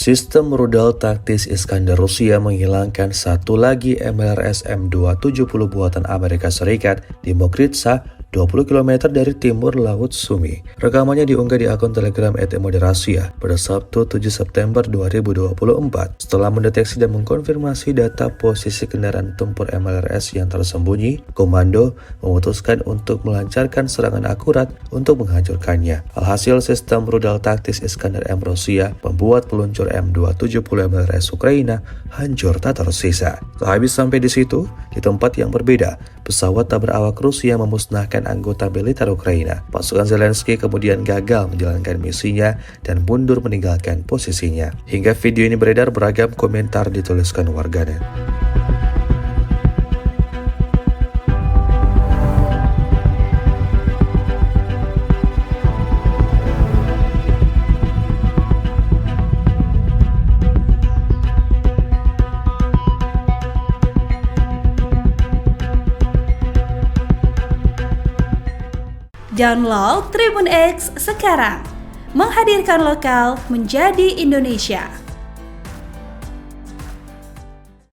Sistem rudal taktis Iskander Rusia menghilangkan satu lagi MLRS M270 buatan Amerika Serikat di Mokritsa, 20 km dari timur Laut Sumi. Rekamannya diunggah di akun Telegram @moderasia pada Sabtu 7 September 2024. Setelah mendeteksi dan mengkonfirmasi data posisi kendaraan tempur MLRS yang tersembunyi, komando memutuskan untuk melancarkan serangan akurat untuk menghancurkannya. Alhasil, sistem rudal taktis Iskander M Rusia membuat peluncur M270 MLRS Ukraina hancur tak tersisa. Sehabis sampai di situ, di tempat yang berbeda, pesawat tak berawak Rusia memusnahkan anggota militer Ukraina. Pasukan Zelensky kemudian gagal menjalankan misinya dan mundur meninggalkan posisinya. Hingga video ini beredar, beragam komentar dituliskan warganet. Download Tribun X sekarang, menghadirkan lokal menjadi Indonesia.